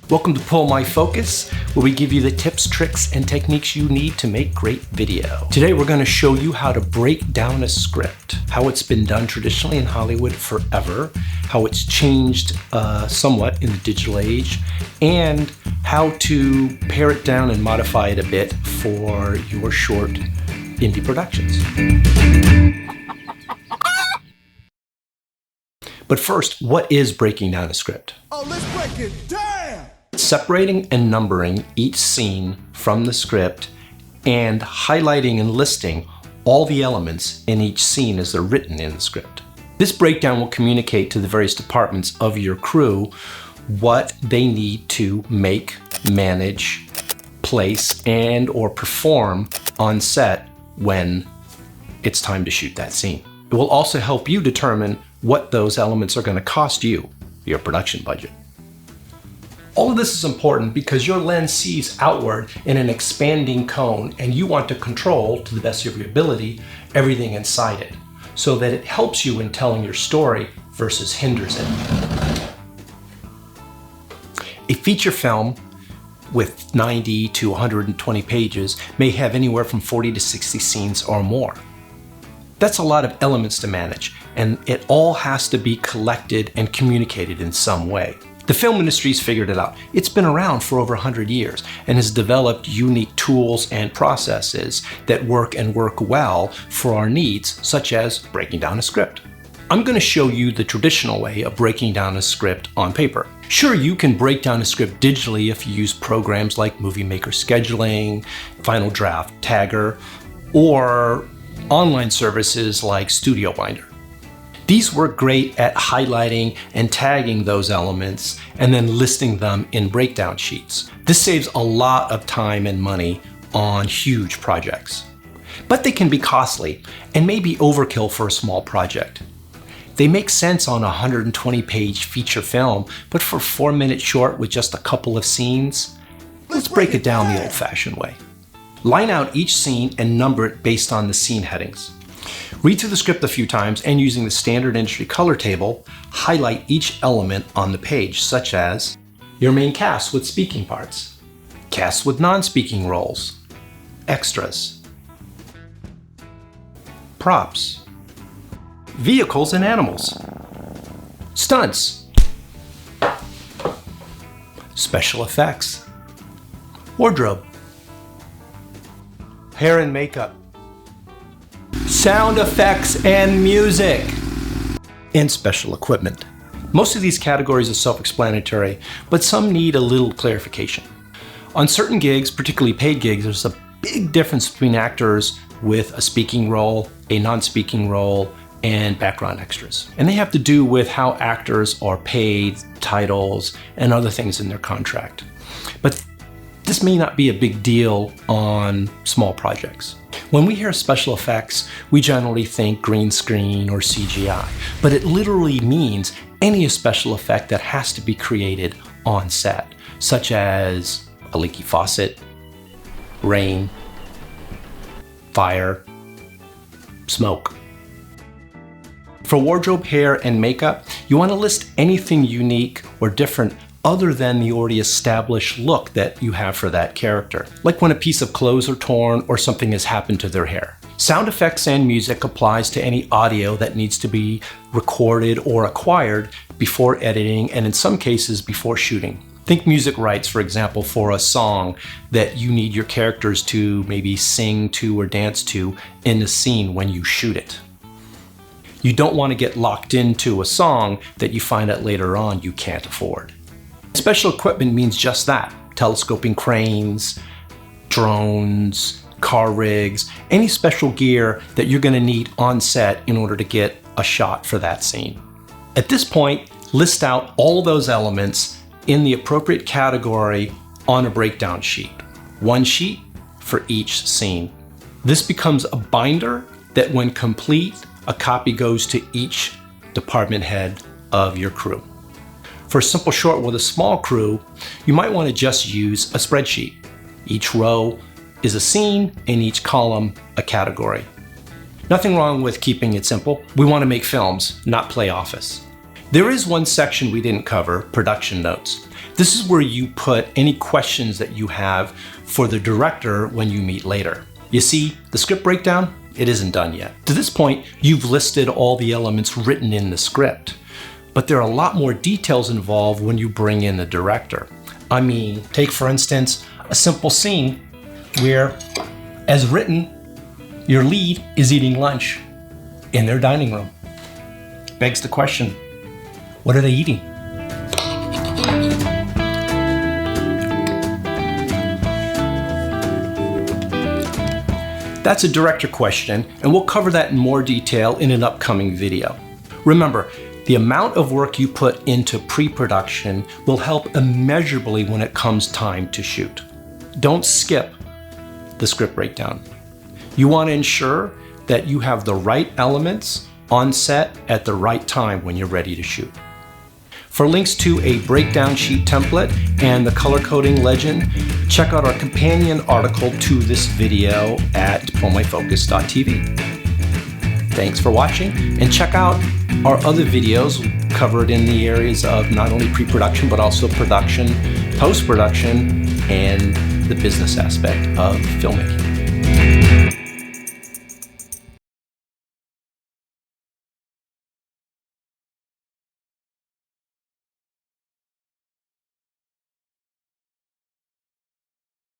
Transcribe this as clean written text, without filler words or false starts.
Welcome to Pull My Focus, where we give you the tips, tricks, and techniques you need to make great video. Today we're going to show you how to break down a script, how it's been done traditionally in Hollywood forever, how it's changed somewhat in the digital age, and how to pare it down and modify it a bit for your short indie productions. But first, what is breaking down a script? Oh, let's break it down! Separating and numbering each scene from the script and highlighting and listing all the elements in each scene as they're written in the script. This breakdown will communicate to the various departments of your crew what they need to make, manage, place, and or perform on set when it's time to shoot that scene. It will also help you determine what those elements are going to cost you, your production budget. All of this is important because your lens sees outward in an expanding cone and you want to control, to the best of your ability, everything inside it so that it helps you in telling your story versus hinders it. A feature film with 90 to 120 pages may have anywhere from 40 to 60 scenes or more. That's a lot of elements to manage, and it all has to be collected and communicated in some way. The film industry's figured it out. It's been around for over 100 years and has developed unique tools and processes that work well for our needs, such as breaking down a script. I'm going to show you the traditional way of breaking down a script on paper. Sure, you can break down a script digitally if you use programs like Movie Maker Scheduling, Final Draft Tagger, or online services like StudioBinder. These work great at highlighting and tagging those elements and then listing them in breakdown sheets. This saves a lot of time and money on huge projects. But they can be costly and may be overkill for a small project. They make sense on a 120-page feature film, but for a 4-minute short with just a couple of scenes, let's break it down the old-fashioned way. Line out each scene and number it based on the scene headings. Read through the script a few times and using the standard industry color table, highlight each element on the page, such as your main cast with speaking parts, cast with non-speaking roles, extras, props, vehicles and animals, stunts, special effects, wardrobe, hair and makeup, sound effects and music, and special equipment. Most of these categories are self-explanatory, but some need a little clarification. On certain gigs, particularly paid gigs, there's a big difference between actors with a speaking role, a non-speaking role, and background extras. And they have to do with how actors are paid, titles, and other things in their contract. But this may not be a big deal on small projects. When we hear special effects, we generally think green screen or CGI, but it literally means any special effect that has to be created on set, such as a leaky faucet, rain, fire, smoke. For wardrobe, hair, and makeup, you want to list anything unique or different other than the already established look that you have for that character, like when a piece of clothes are torn or something has happened to their hair. Sound effects and music applies to any audio that needs to be recorded or acquired before editing and in some cases before shooting. Think music rights, for example, for a song that you need your characters to maybe sing to or dance to in the scene when you shoot it. You don't want to get locked into a song that you find out later on you can't afford. Special equipment means just that. Telescoping cranes, drones, car rigs, any special gear that you're going to need on set in order to get a shot for that scene. At this point, list out all those elements in the appropriate category on a breakdown sheet. One sheet for each scene. This becomes a binder that when complete, a copy goes to each department head of your crew. For a simple short with a small crew, you might want to just use a spreadsheet. Each row is a scene and each column a category. Nothing wrong with keeping it simple. We want to make films, not play office. There is one section we didn't cover, production notes. This is where you put any questions that you have for the director when you meet later. You see, the script breakdown, it isn't done yet. To this point, you've listed all the elements written in the script, but there are a lot more details involved when you bring in the director. I mean, take for instance, a simple scene where, as written, your lead is eating lunch in their dining room. Begs the question, what are they eating? That's a director question, and we'll cover that in more detail in an upcoming video. Remember, the amount of work you put into pre-production will help immeasurably when it comes time to shoot. Don't skip the script breakdown. You want to ensure that you have the right elements on set at the right time when you're ready to shoot. For links to a breakdown sheet template and the color coding legend, check out our companion article to this video at filmmyfocus.tv. Thanks for watching, and check out our other videos covered in the areas of not only pre-production but also production, post-production, and the business aspect of filmmaking.